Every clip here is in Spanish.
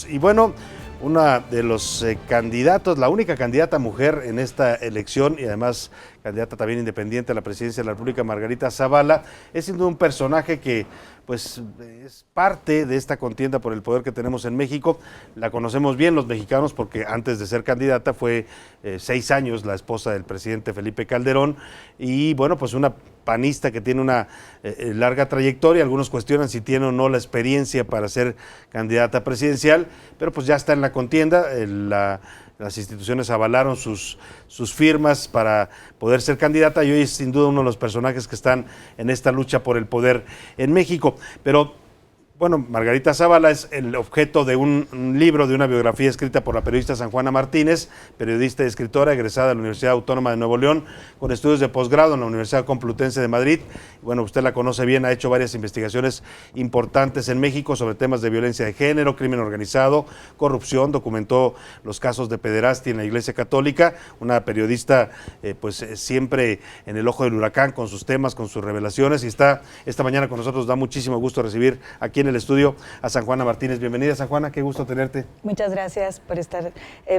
Y bueno, una de los candidatos, la única candidata mujer en esta elección y además candidata también independiente a la presidencia de la República, Margarita Zavala, es sin duda un personaje que pues es parte de esta contienda por el poder que tenemos en México. La conocemos bien los mexicanos porque antes de ser candidata fue 6 años la esposa del presidente Felipe Calderón y bueno, pues una panista que tiene una larga trayectoria. Algunos cuestionan si tiene o no la experiencia para ser candidata presidencial, pero pues ya está en la contienda. Las instituciones avalaron sus firmas para poder ser candidata y hoy es sin duda uno de los personajes que están en esta lucha por el poder en México. Pero bueno, Margarita Zavala es el objeto de un libro, de una biografía escrita por la periodista San Juana Martínez, periodista y escritora egresada de la Universidad Autónoma de Nuevo León, con estudios de posgrado en la Universidad Complutense de Madrid. Bueno, usted la conoce bien, ha hecho varias investigaciones importantes en México sobre temas de violencia de género, crimen organizado, corrupción, documentó los casos de pederastia en la Iglesia Católica, una periodista siempre en el ojo del huracán con sus temas, con sus revelaciones, y está esta mañana con nosotros. Da muchísimo gusto recibir aquí en el estudio a San Juana Martínez. Bienvenida, San Juana, qué gusto tenerte. Muchas gracias por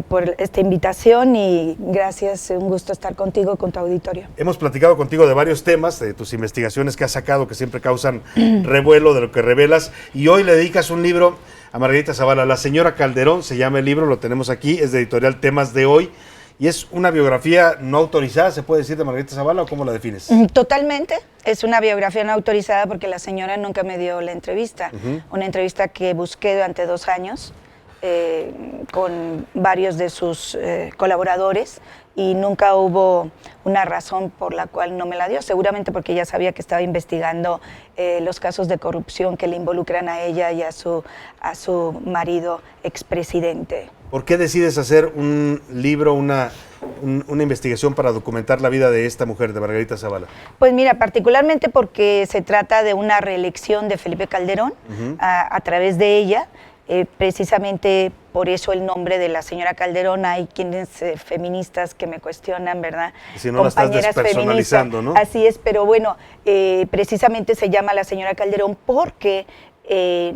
por esta invitación y gracias, un gusto estar contigo, con tu auditorio. Hemos platicado contigo de varios temas, de tus investigaciones que has sacado que siempre causan revuelo, de lo que revelas, y hoy le dedicas un libro a Margarita Zavala, La señora Calderón, se llama el libro, lo tenemos aquí, es de editorial Temas de Hoy, y es una biografía no autorizada, ¿se puede decir, de Margarita Zavala o cómo la defines? Totalmente, es una biografía no autorizada porque la señora nunca me dio la entrevista, una entrevista que busqué durante 2 años con varios de sus colaboradores y nunca hubo una razón por la cual no me la dio, seguramente porque ella sabía que estaba investigando los casos de corrupción que le involucran a ella y a su marido expresidente. ¿Por qué decides hacer un libro, una investigación para documentar la vida de esta mujer, de Margarita Zavala? Pues mira, particularmente porque se trata de una reelección de Felipe Calderón a través de ella. Precisamente por eso el nombre de la señora Calderón. Hay quienes feministas que me cuestionan, ¿verdad? Si no la estás despersonalizando, ¿no? Así es, pero bueno, precisamente se llama la señora Calderón porque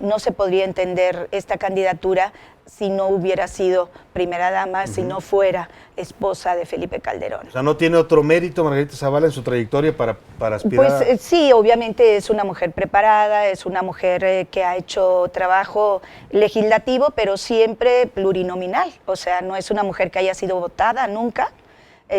no se podría entender esta candidatura si no hubiera sido primera dama, si no fuera esposa de Felipe Calderón. O sea, ¿no tiene otro mérito Margarita Zavala en su trayectoria para aspirar? Pues sí, obviamente es una mujer preparada, es una mujer que ha hecho trabajo legislativo, pero siempre plurinominal. O sea, no es una mujer que haya sido votada nunca.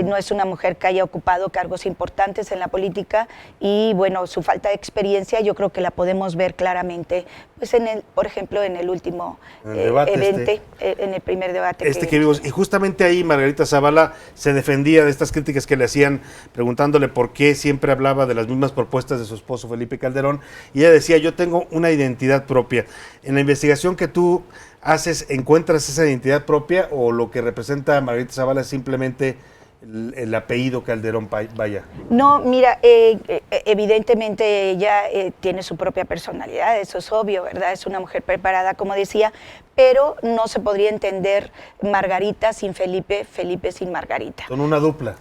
No es una mujer que haya ocupado cargos importantes en la política y bueno, su falta de experiencia yo creo que la podemos ver claramente, pues por ejemplo, en el último evento, en el primer debate. Que vimos. Y justamente ahí Margarita Zavala se defendía de estas críticas que le hacían, preguntándole por qué siempre hablaba de las mismas propuestas de su esposo Felipe Calderón, y ella decía, yo tengo una identidad propia. En la investigación que tú haces, ¿encuentras esa identidad propia o lo que representa a Margarita Zavala es simplemente el apellido Calderón, vaya? No, mira, evidentemente ella tiene su propia personalidad, eso es obvio, ¿verdad? Es una mujer preparada, como decía, pero no se podría entender Margarita sin Felipe, Felipe sin Margarita. Son una dupla.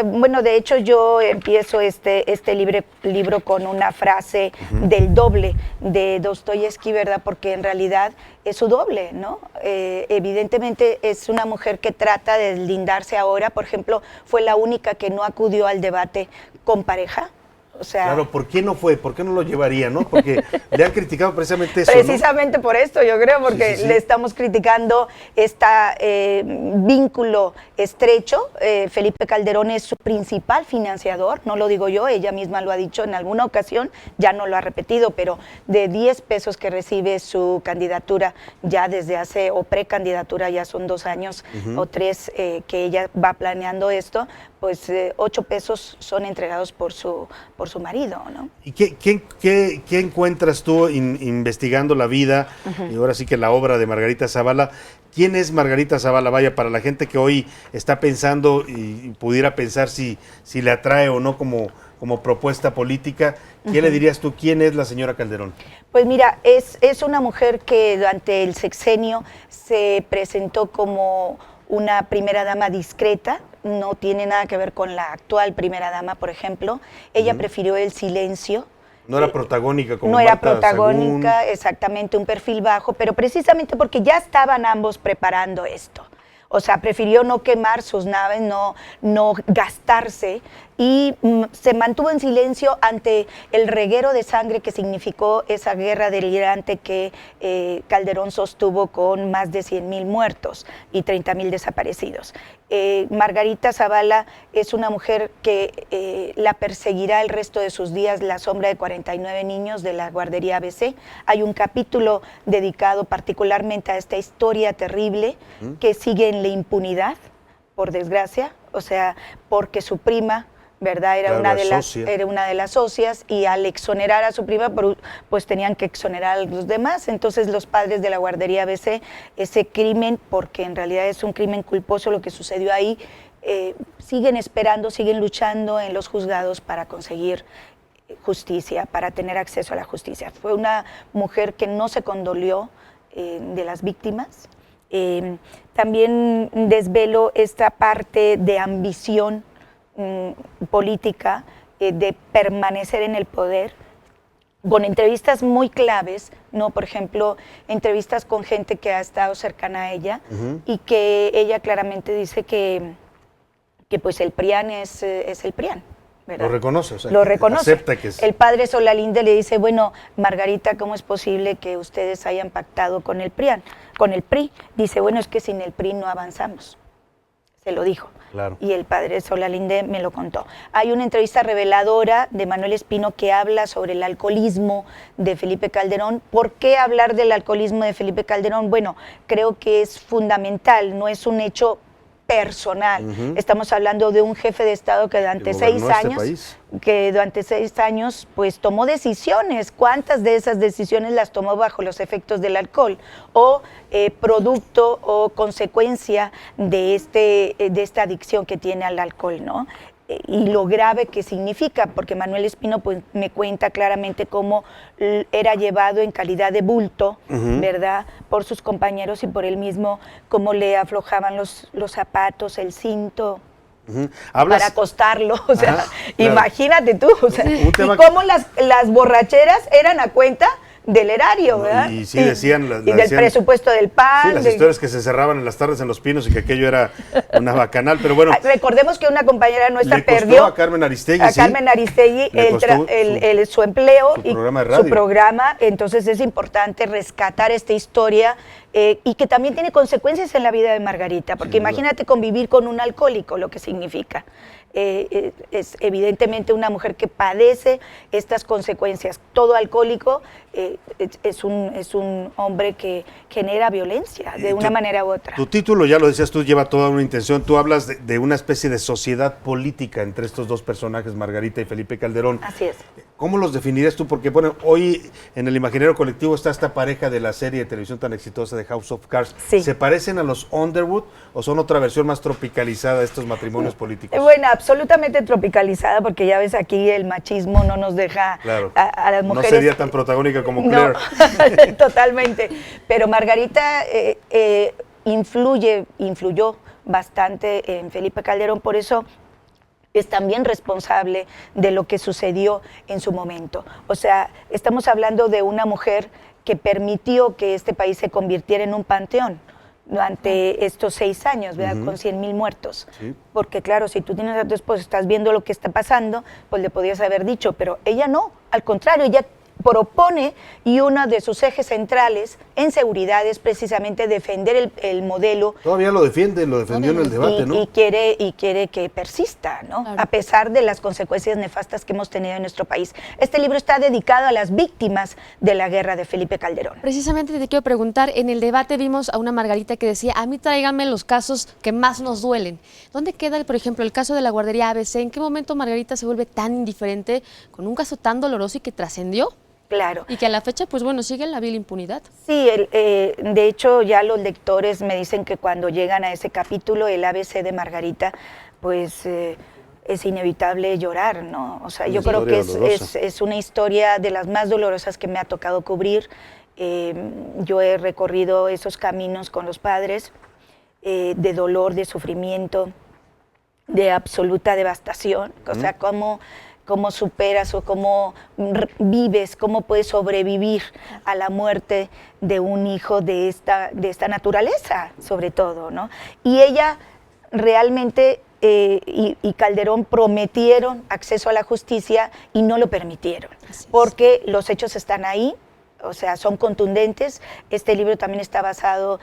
Bueno, de hecho yo empiezo este libro con una frase del doble de Dostoyevsky, ¿verdad? Porque en realidad es su doble, ¿no? Evidentemente es una mujer que trata de deslindarse ahora, por ejemplo, fue la única que no acudió al debate con pareja. O sea, claro, ¿por qué no fue? ¿Por qué no lo llevaría, no? Porque le han criticado precisamente eso, precisamente, ¿no? Por esto, yo creo, porque sí. Le estamos criticando este vínculo estrecho. Felipe Calderón es su principal financiador, no lo digo yo, ella misma lo ha dicho en alguna ocasión, ya no lo ha repetido, pero de 10 pesos que recibe su candidatura ya desde hace, o precandidatura, ya son 2 años o 3 que ella va planeando esto, pues 8 pesos son entregados por su marido, ¿no? ¿Y qué encuentras tú investigando la vida y ahora sí que la obra de Margarita Zavala? ¿Quién es Margarita Zavala? Vaya, para la gente que hoy está pensando y pudiera pensar si le atrae o no como propuesta política, ¿qué le dirías tú? ¿Quién es la señora Calderón? Pues mira, es una mujer que durante el sexenio se presentó como una primera dama discreta, no tiene nada que ver con la actual primera dama, por ejemplo. Ella prefirió el silencio No era protagónica como no era Marta protagónica, Sahagún. exactamente, un perfil bajo, pero precisamente porque ya estaban ambos preparando esto. O sea, prefirió no quemar sus naves, no gastarse y se mantuvo en silencio ante el reguero de sangre que significó esa guerra delirante que Calderón sostuvo con más de 100,000 muertos y 30,000 desaparecidos. Margarita Zavala es una mujer que la perseguirá el resto de sus días la sombra de 49 niños de la guardería ABC. Hay un capítulo dedicado particularmente a esta historia terrible que sigue en la impunidad, por desgracia, o sea, porque su prima, ¿verdad? Era una de las socias y al exonerar a su prima, pues tenían que exonerar a los demás. Entonces los padres de la guardería ABC, ese crimen, porque en realidad es un crimen culposo lo que sucedió ahí, siguen esperando, siguen luchando en los juzgados para conseguir justicia, para tener acceso a la justicia. Fue una mujer que no se condolió de las víctimas. También desvelo esta parte de ambición política, de permanecer en el poder, con entrevistas muy claves, ¿no? Por ejemplo, entrevistas con gente que ha estado cercana a ella y que ella claramente dice que pues el PRIAN es el PRIAN. ¿Verdad? Lo reconoce, o sea, lo reconoce. Acepta que es... El padre Solalinde le dice, bueno, Margarita, ¿cómo es posible que ustedes hayan pactado con el PRIAN, con el PRI? Dice, bueno, es que sin el PRI no avanzamos. Se lo dijo. Claro. Y el padre Solalinde me lo contó. Hay una entrevista reveladora de Manuel Espino que habla sobre el alcoholismo de Felipe Calderón. ¿Por qué hablar del alcoholismo de Felipe Calderón? Bueno, creo que es fundamental, no es un hecho personal. Estamos hablando de un jefe de Estado que durante 6 años, pues tomó decisiones. ¿Cuántas de esas decisiones las tomó bajo los efectos del alcohol? O producto o consecuencia de esta adicción que tiene al alcohol, ¿no? Y lo grave que significa, porque Manuel Espino pues, me cuenta claramente cómo era llevado en calidad de bulto, ¿verdad?, por sus compañeros y por él mismo, cómo le aflojaban los zapatos, el cinto, para acostarlo, o sea, claro. Imagínate tú, o sea, y cómo las borracheras eran a cuenta del erario, ¿verdad? Y sí decían... Y del presupuesto del PAN. Sí, las historias que se cerraban en las tardes en Los Pinos y que aquello era una bacanal, pero bueno... Recordemos que una compañera nuestra perdió... a Carmen Aristegui, Carmen Aristegui su empleo su programa de radio. Su programa, entonces es importante rescatar esta historia y que también tiene consecuencias en la vida de Margarita, porque imagínate convivir con un alcohólico, lo que significa. Es evidentemente una mujer que padece estas consecuencias. Todo alcohólico es un hombre que genera violencia de una manera u otra. Tu título, ya lo decías tú, lleva toda una intención. Tú hablas de una especie de sociedad política entre estos dos personajes, Margarita y Felipe Calderón. Así es. ¿Cómo los definirías tú? Porque bueno, hoy en el imaginario colectivo está esta pareja de la serie de televisión tan exitosa de House of Cards. Sí. ¿Se parecen a los Underwood o son otra versión más tropicalizada de estos matrimonios políticos? Bueno, absolutamente tropicalizada, porque ya ves aquí el machismo no nos deja a las mujeres. No sería tan protagónica como Claire. No, totalmente. Pero Margarita influyó bastante en Felipe Calderón, por eso es también responsable de lo que sucedió en su momento. O sea, estamos hablando de una mujer que permitió que este país se convirtiera en un panteón durante estos 6 años, ¿verdad? Con 100,000 muertos. Sí. Porque claro, si tú tienes a tu esposo, estás viendo lo que está pasando, pues le podías haber dicho, pero ella no, al contrario, ella propone, y uno de sus ejes centrales en seguridad es precisamente defender el modelo. Todavía lo defendió en el debate, ¿no? Y quiere que persista, ¿no? Claro. A pesar de las consecuencias nefastas que hemos tenido en nuestro país. Este libro está dedicado a las víctimas de la guerra de Felipe Calderón. Precisamente te quiero preguntar, en el debate vimos a una Margarita que decía, a mí tráiganme los casos que más nos duelen. ¿Dónde queda, por ejemplo, el caso de la guardería ABC? ¿En qué momento Margarita se vuelve tan indiferente con un caso tan doloroso y que trascendió? Claro. Y que a la fecha, pues bueno, sigue la vil impunidad. Sí, de hecho ya los lectores me dicen que cuando llegan a ese capítulo, el ABC de Margarita, pues es inevitable llorar, ¿no? O sea, yo creo que es una historia de las más dolorosas que me ha tocado cubrir. Yo he recorrido esos caminos con los padres, de dolor, de sufrimiento, de absoluta devastación. O sea, cómo cómo superas o cómo vives, cómo puedes sobrevivir a la muerte de un hijo de esta naturaleza, sobre todo, ¿no? Y ella realmente y Calderón prometieron acceso a la justicia y no lo permitieron, porque los hechos están ahí. O sea, son contundentes. Este libro también está basado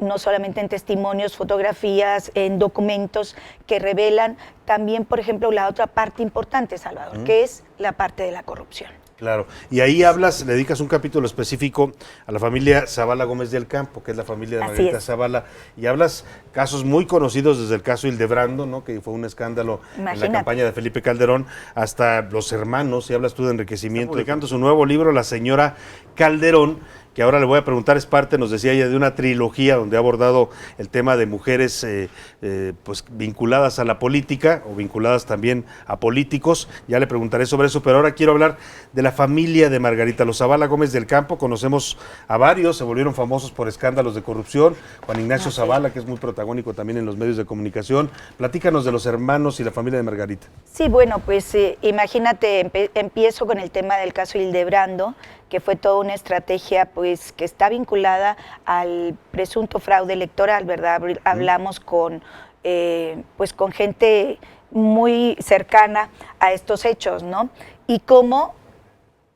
no solamente en testimonios, fotografías, en documentos que revelan también, por ejemplo, la otra parte importante, Salvador, que es la parte de la corrupción. Claro, y ahí le dedicas un capítulo específico a la familia Zavala Gómez del Campo, que es la familia de Margarita Zavala, y hablas casos muy conocidos, desde el caso Hildebrando, ¿no?, que fue un escándalo en la campaña de Felipe Calderón, hasta los hermanos, y hablas tú de enriquecimiento. Está publicando su nuevo libro, La señora Calderón, que ahora le voy a preguntar, es parte, nos decía ella, de una trilogía donde ha abordado el tema de mujeres pues vinculadas a la política o vinculadas también a políticos. Ya le preguntaré sobre eso, pero ahora quiero hablar de la familia de Margarita. Los Zavala Gómez del Campo, conocemos a varios, se volvieron famosos por escándalos de corrupción. Juan Ignacio Zavala, que es muy protagónico también en los medios de comunicación. Platícanos de los hermanos y la familia de Margarita. Sí, bueno, pues imagínate, empiezo con el tema del caso Hildebrando, que fue toda una estrategia pues que está vinculada al presunto fraude electoral, ¿verdad? Hablamos con pues con gente muy cercana a estos hechos, ¿no? Y cómo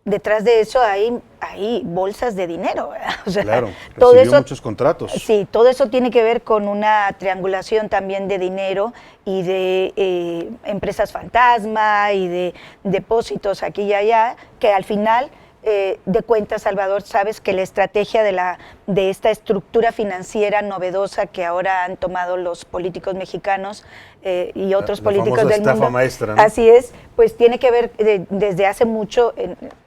detrás de eso hay bolsas de dinero, ¿verdad? O sea, claro, todo eso, muchos contratos. Sí, todo eso tiene que ver con una triangulación también de dinero y de empresas fantasma y de depósitos aquí y allá, que al final de cuentas, Salvador, sabes que la estrategia de esta estructura financiera novedosa que ahora han tomado los políticos mexicanos y otros políticos del mundo, maestra, ¿no? Así es, pues tiene que ver desde hace mucho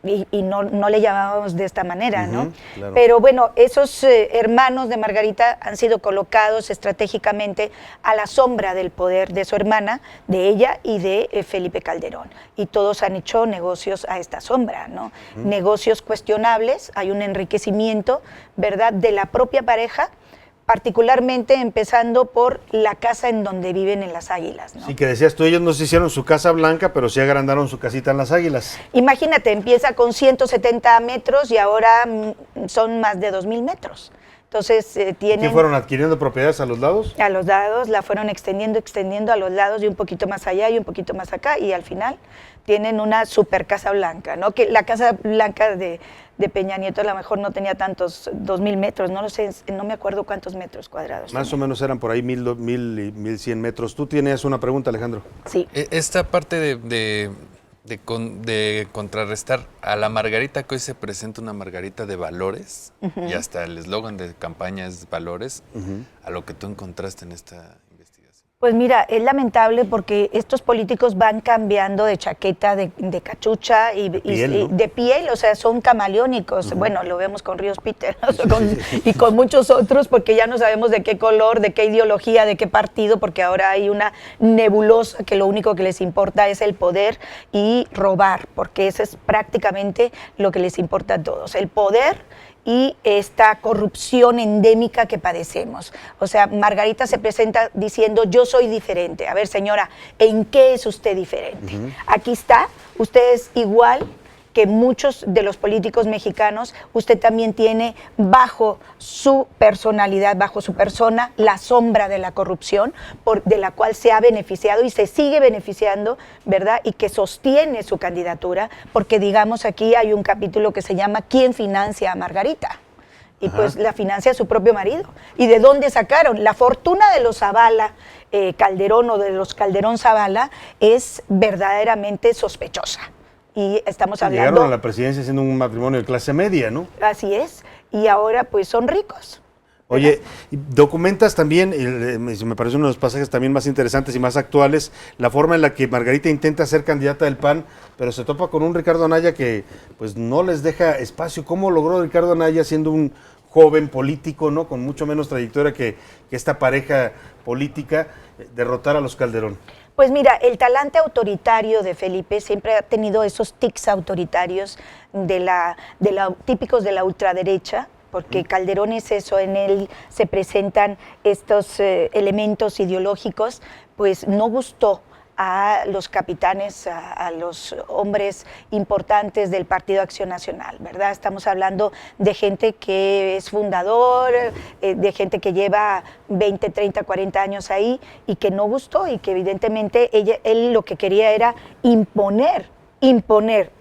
y no le llamábamos de esta manera, ¿no? Claro. Pero bueno, esos hermanos de Margarita han sido colocados estratégicamente a la sombra del poder de su hermana, de ella y de Felipe Calderón. Y todos han hecho negocios a esta sombra, ¿no? Negocios cuestionables, hay un enriquecimiento, ¿verdad?, de la propia pareja, particularmente empezando por la casa en donde viven en Las Águilas, ¿no? Sí, que decías tú, ellos no se hicieron su casa blanca, pero sí agrandaron su casita en Las Águilas. Imagínate, empieza con 170 metros y ahora son más de 2,000 metros. Entonces tienen... ¿Qué fueron adquiriendo propiedades a los lados? A los lados, la fueron extendiendo a los lados y un poquito más allá y un poquito más acá, y al final tienen una super casa blanca, ¿no? Que la casa blanca de Peña Nieto a lo mejor no tenía tantos 2,000 metros, no lo sé, no me acuerdo cuántos metros cuadrados. Más o menos eran por ahí 1,000 y 1,100 metros. Tú tienes una pregunta, Alejandro. Sí. Esta parte de contrarrestar a la Margarita, que hoy se presenta una Margarita de valores, y hasta el eslogan de campaña es valores, a lo que tú encontraste en esta investigación. Pues mira, es lamentable porque estos políticos van cambiando de chaqueta, de cachucha y de piel, o sea, son camaleónicos. Bueno, lo vemos con Ríos Peter, ¿no? Y con muchos otros, porque ya no sabemos de qué color, de qué ideología, de qué partido, porque ahora hay una nebulosa que lo único que les importa es el poder y robar, porque eso es prácticamente lo que les importa a todos, el poder y esta corrupción endémica que padecemos. O sea, Margarita se presenta diciendo, yo soy diferente. A ver, señora, ¿en qué es usted diferente? Aquí está, usted es igual que muchos de los políticos mexicanos, usted también tiene bajo su personalidad, bajo su persona, la sombra de la corrupción, de la cual se ha beneficiado y se sigue beneficiando, ¿verdad? Y que sostiene su candidatura, porque digamos aquí hay un capítulo que se llama ¿Quién financia a Margarita? Y pues la financia su propio marido. ¿Y de dónde sacaron? La fortuna de los Zavala Calderón o de los Calderón Zavala es verdaderamente sospechosa. Y estamos hablando... Llegaron a la presidencia siendo un matrimonio de clase media, ¿no? Así es, y ahora pues son ricos. Oye, documentas también, me parece uno de los pasajes también más interesantes y más actuales, la forma en la que Margarita intenta ser candidata del PAN, pero se topa con un Ricardo Anaya que pues no les deja espacio. ¿Cómo logró Ricardo Anaya, siendo un joven político, ¿no?, con mucho menos trayectoria que esta pareja política, derrotar a los Calderón? Pues mira, el talante autoritario de Felipe siempre ha tenido esos tics autoritarios típicos de la ultraderecha, porque Calderón es eso, en él se presentan estos elementos ideológicos, pues no gustó a los capitanes, a los hombres importantes del Partido Acción Nacional, ¿verdad? Estamos hablando de gente que es fundador, de gente que lleva 20, 30, 40 años ahí y que no gustó y que evidentemente él lo que quería era imponer,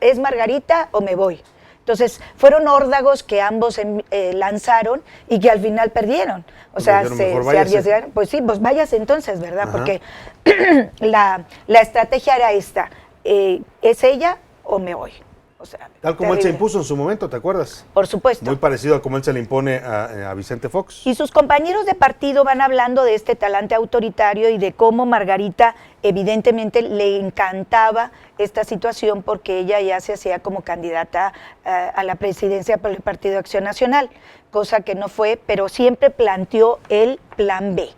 ¿es Margarita o me voy? Entonces, fueron órdagos que ambos lanzaron y que al final perdieron. O sea, se arriesgaron. Pues sí, pues váyase entonces, ¿verdad? Ajá. Porque la estrategia era esta, ¿es ella o me voy? O sea, tal como él se impuso en su momento, ¿te acuerdas? Por supuesto. Muy parecido a como él se le impone a Vicente Fox. Y sus compañeros de partido van hablando de este talante autoritario y de cómo Margarita evidentemente le encantaba esta situación porque ella ya se hacía como candidata a la presidencia por el Partido Acción Nacional, cosa que no fue, pero siempre planteó el plan B.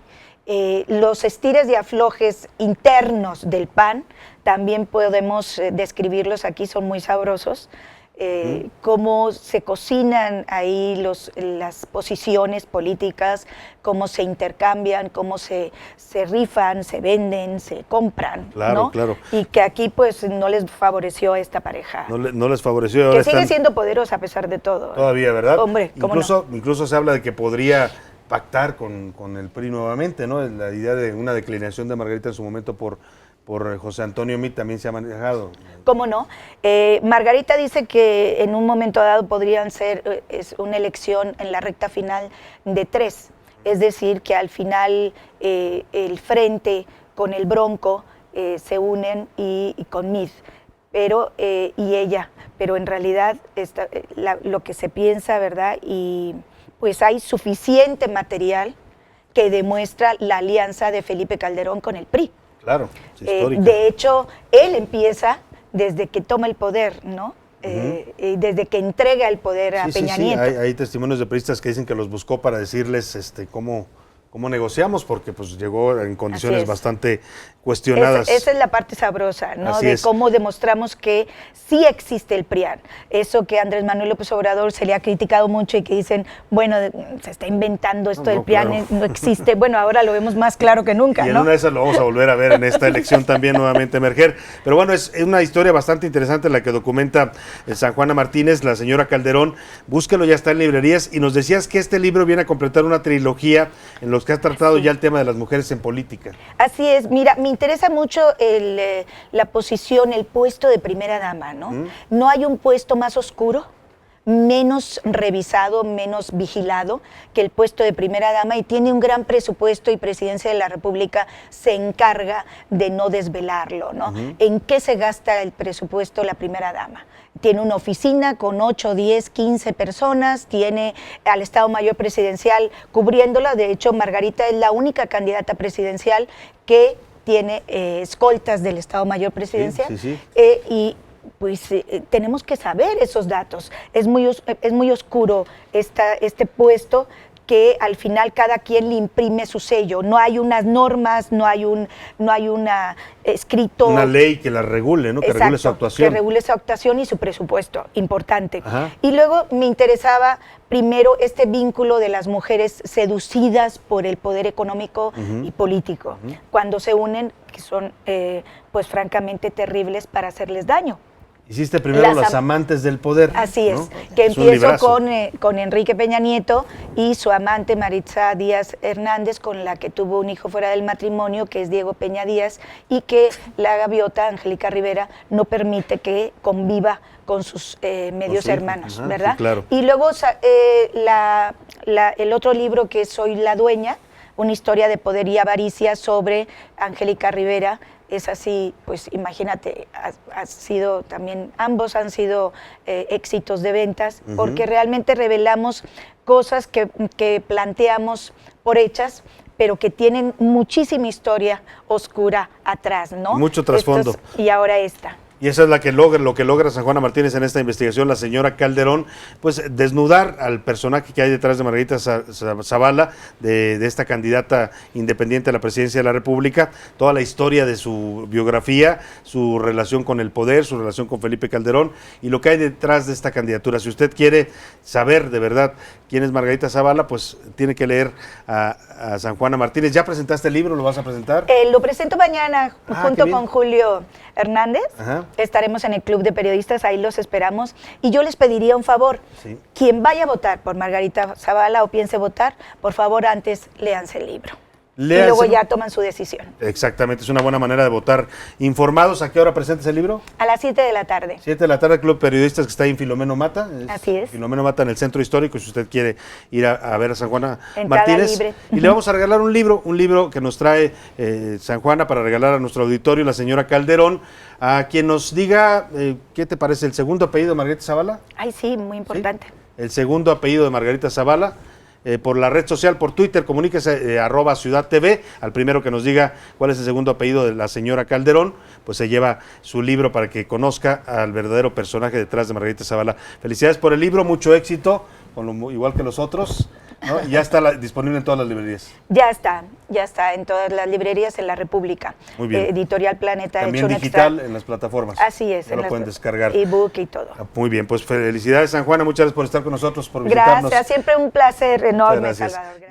Los estires y aflojes internos del PAN también podemos describirlos aquí, son muy sabrosos, cómo se cocinan ahí las posiciones políticas, cómo se intercambian, cómo se rifan, se venden, se compran, claro, ¿no? Claro. Y que aquí pues no les favoreció a esta pareja. No les favoreció. Que sigue siendo poderosa a pesar de todo. Todavía, ¿verdad? Hombre, incluso se habla de que podría pactar con el PRI nuevamente, ¿no? La idea de una declinación de Margarita en su momento por José Antonio Meade también se ha manejado. ¿Cómo no? Margarita dice que en un momento dado podrían ser una elección en la recta final de 3, es decir, que al final el Frente con el Bronco se unen y con Meade, y ella, pero en realidad lo que se piensa, ¿verdad? Y pues hay suficiente material que demuestra la alianza de Felipe Calderón con el PRI. Claro, es histórica. De hecho, él empieza desde que toma el poder, ¿no? Desde que entrega el poder a Peña Nieto. Hay testimonios de periodistas que dicen que los buscó para decirles cómo negociamos, porque pues llegó en condiciones bastante cuestionadas. Esa es la parte sabrosa, ¿no? De cómo demostramos que sí existe el PRIAN. Eso que Andrés Manuel López Obrador se le ha criticado mucho y que dicen, bueno, se está inventando esto del PRIAN, claro. No existe. Bueno, ahora lo vemos más claro que nunca, y en ¿no? una de esas lo vamos a volver a ver en esta elección también nuevamente emerger. Pero bueno, es una historia bastante interesante la que documenta San Juana Martínez, la señora Calderón. Búsquelo, ya está en librerías. Y nos decías que este libro viene a completar una trilogía en los que has tratado ya el tema de las mujeres en política. Así es, mira, me interesa mucho la posición, el puesto de primera dama, ¿no? No hay un puesto más oscuro, menos revisado, menos vigilado que el puesto de primera dama, y tiene un gran presupuesto y Presidencia de la República se encarga de no desvelarlo, ¿no? ¿En qué se gasta el presupuesto la primera dama? Tiene una oficina con 8, 10, 15 personas, tiene al Estado Mayor Presidencial cubriéndola. De hecho, Margarita es la única candidata presidencial que tiene escoltas del Estado Mayor Presidencial. Sí. Y pues tenemos que saber esos datos. Es muy oscuro este puesto, que al final cada quien le imprime su sello. No hay unas normas, no hay una escrito. Una ley que la regule, ¿no? Que exacto, regule su actuación. Que regule su actuación y su presupuesto, importante. Ajá. Y luego me interesaba primero este vínculo de las mujeres seducidas por el poder económico y político, cuando se unen, que son pues francamente terribles para hacerles daño. Hiciste primero las amantes del poder. Así es, ¿no? que empiezo con Enrique Peña Nieto y su amante Maritza Díaz Hernández, con la que tuvo un hijo fuera del matrimonio, que es Diego Peña Díaz, y que la gaviota, Angélica Rivera, no permite que conviva con sus medios hermanos, ¿verdad? Sí, claro. Y luego el otro libro, que es Soy la Dueña, una historia de poder y avaricia sobre Angélica Rivera. Es así, pues imagínate, ambos han sido éxitos de ventas, porque realmente revelamos cosas que planteamos por hechas, pero que tienen muchísima historia oscura atrás, ¿no? Mucho trasfondo. Y ahora esta. Y eso es lo que logra San Juana Martínez en esta investigación, la señora Calderón, pues desnudar al personaje que hay detrás de Margarita Zavala, de esta candidata independiente a la presidencia de la República, toda la historia de su biografía, su relación con el poder, su relación con Felipe Calderón y lo que hay detrás de esta candidatura. Si usted quiere saber de verdad quién es Margarita Zavala, pues tiene que leer a San Juana Martínez. ¿Ya presentaste el libro? ¿Lo vas a presentar? Lo presento mañana junto con Julio Hernández. Ajá. Estaremos en el Club de Periodistas, ahí los esperamos. Y yo les pediría un favor, Sí. quien vaya a votar por Margarita Zavala o piense votar, por favor antes léanse el libro. Y luego ya toman su decisión. Exactamente, es una buena manera de votar informados. ¿A qué hora presentas el libro? A las 7 de la tarde. 7 de la tarde, Club de Periodistas, que está ahí en Filomeno Mata. Así es. Filomeno Mata en el Centro Histórico, si usted quiere ir a ver a San Juana Entrada Martínez. libre. Y le vamos a regalar un libro que nos trae San Juana para regalar a nuestro auditorio, la señora Calderón, a quien nos diga, ¿qué te parece el segundo apellido de Margarita Zavala? Ay, sí, muy importante. ¿Sí? El segundo apellido de Margarita Zavala. Por la red social, por Twitter, comuníquese @Ciudad TV, al primero que nos diga cuál es el segundo apellido de la señora Calderón, pues se lleva su libro para que conozca al verdadero personaje detrás de Margarita Zavala. Felicidades por el libro, mucho éxito, igual que los otros, ¿no? Y ya está disponible en todas las librerías. Ya está en todas las librerías en la República. Muy bien. Editorial Planeta También ha hecho un digital en las plataformas. Así es. Ya lo pueden descargar. Ebook y todo. Muy bien, pues felicidades San Juana, muchas gracias por estar con nosotros, por visitarnos. Gracias, siempre un placer enorme, Muchas gracias. Salvador.